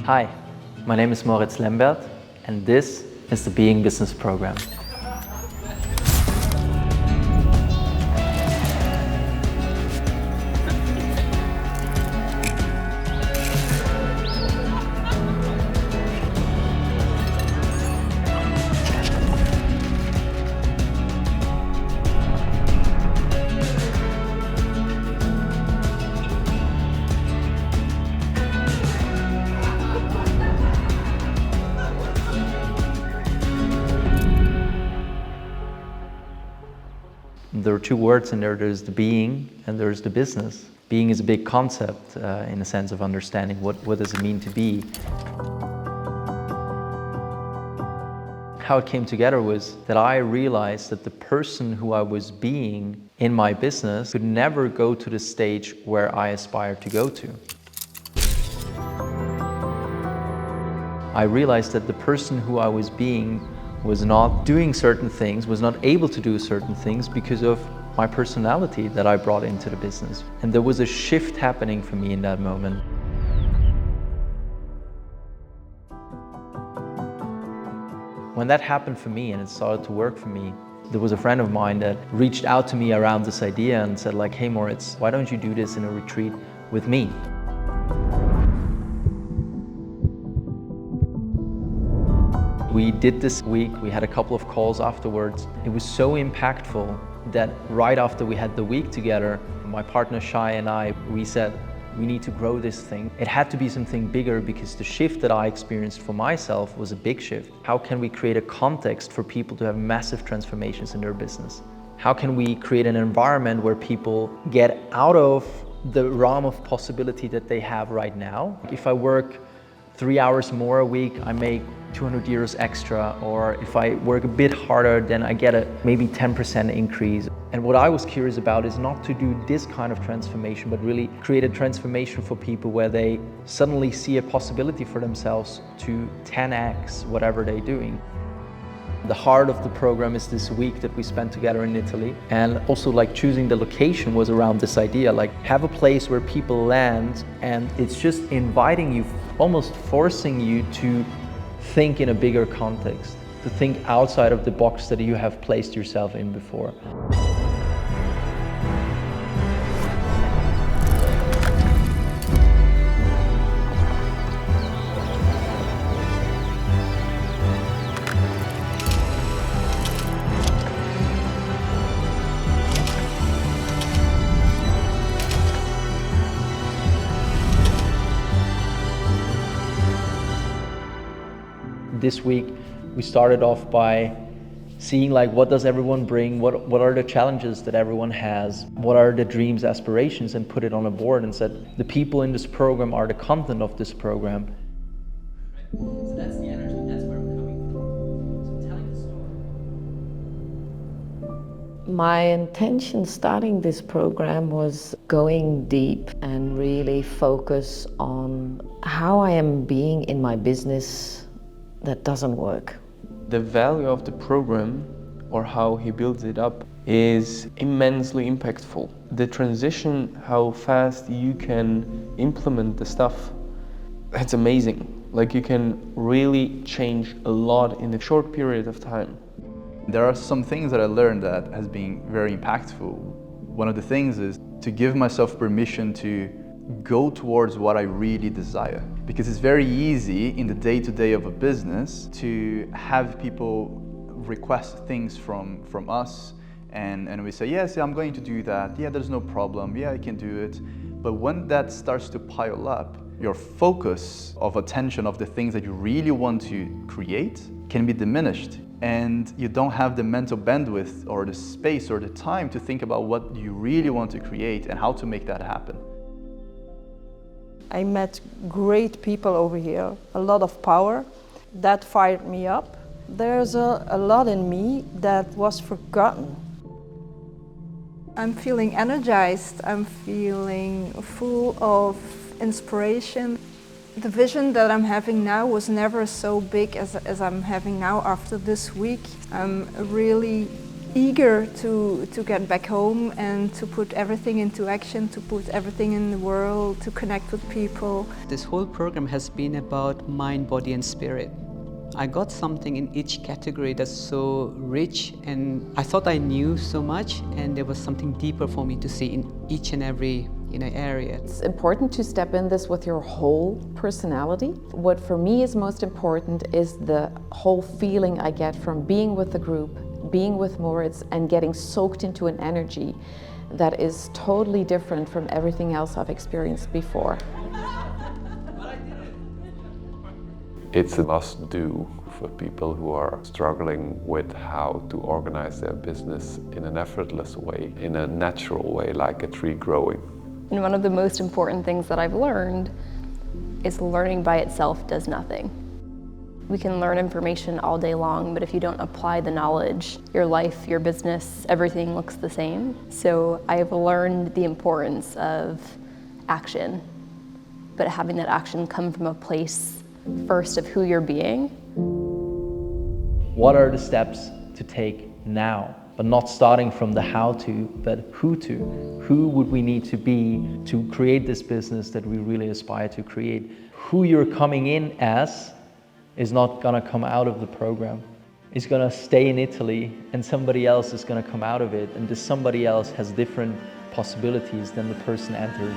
Hi, my name is Moritz Lembert, and this is the Being Business Program. There are two words in there. There's the being and there's the business. Being is a big concept in a sense of understanding what does it mean to be. How it came together was that I realized that the person who I was being in my business could never go to the stage where I aspired to go to. I realized that the person who I was being was not doing certain things, was not able to do certain things because of my personality that I brought into the business. And there was a shift happening for me in that moment. When that happened for me and it started to work for me, there was a friend of mine that reached out to me around this idea and said like, hey Moritz, why don't you do this in a retreat with me? We did this week, we had a couple of calls afterwards. It was so impactful that right after we had the week together, my partner Shai and I, we said, we need to grow this thing. It had to be something bigger because the shift that I experienced for myself was a big shift. How can we create a context for people to have massive transformations in their business? How can we create an environment where people get out of the realm of possibility that they have right now? If I work 3 hours more a week, I make 200 euros extra, or if I work a bit harder, then I get a maybe 10% increase. And what I was curious about is not to do this kind of transformation, but really create a transformation for people where they suddenly see a possibility for themselves to 10x whatever they're doing. The heart of the program is this week that we spent together in Italy, and also like choosing the location was around this idea, like have a place where people land and it's just inviting you, almost forcing you to think in a bigger context, to think outside of the box that you have placed yourself in before. This week, we started off by seeing like what does everyone bring, what are the challenges that everyone has, what are the dreams, aspirations, and put it on a board and said the people in this program are the content of this program. So that's the energy, that's where I'm coming from. So telling the story. My intention starting this program was going deep and really focus on how I am being in my business that doesn't work. The value of the program, or how he builds it up, is immensely impactful. The transition, how fast you can implement the stuff, that's amazing. Like you can really change a lot in a short period of time. There are some things that I learned that has been very impactful. One of the things is to give myself permission to go towards what I really desire. Because it's very easy in the day-to-day of a business to have people request things from us and we say, yes, I'm going to do that. Yeah, there's no problem. Yeah, I can do it. But when that starts to pile up, your focus of attention of the things that you really want to create can be diminished. And you don't have the mental bandwidth or the space or the time to think about what you really want to create and how to make that happen. I met great people over here, a lot of power. That fired me up. There's a lot in me that was forgotten. I'm feeling energized, I'm feeling full of inspiration. The vision that I'm having now was never so big as I'm having now after this week. I'm really eager to get back home and to put everything into action, to put everything in the world, to connect with people. This whole program has been about mind, body and spirit. I got something in each category that's so rich, and I thought I knew so much, and there was something deeper for me to see in each and every area. It's important to step in this with your whole personality. What for me is most important is the whole feeling I get from being with the group, being with Moritz, and getting soaked into an energy that is totally different from everything else I've experienced before. It's a must-do for people who are struggling with how to organize their business in an effortless way, in a natural way, like a tree growing. And one of the most important things that I've learned is learning by itself does nothing. We can learn information all day long, but if you don't apply the knowledge, your life, your business, everything looks the same. So I've learned the importance of action, but having that action come from a place first of who you're being. What are the steps to take now? But not starting from the how to, but who to. Who would we need to be to create this business that we really aspire to create? Who you're coming in as is not gonna come out of the program. It's gonna stay in Italy, and somebody else is gonna come out of it, and this somebody else has different possibilities than the person entered.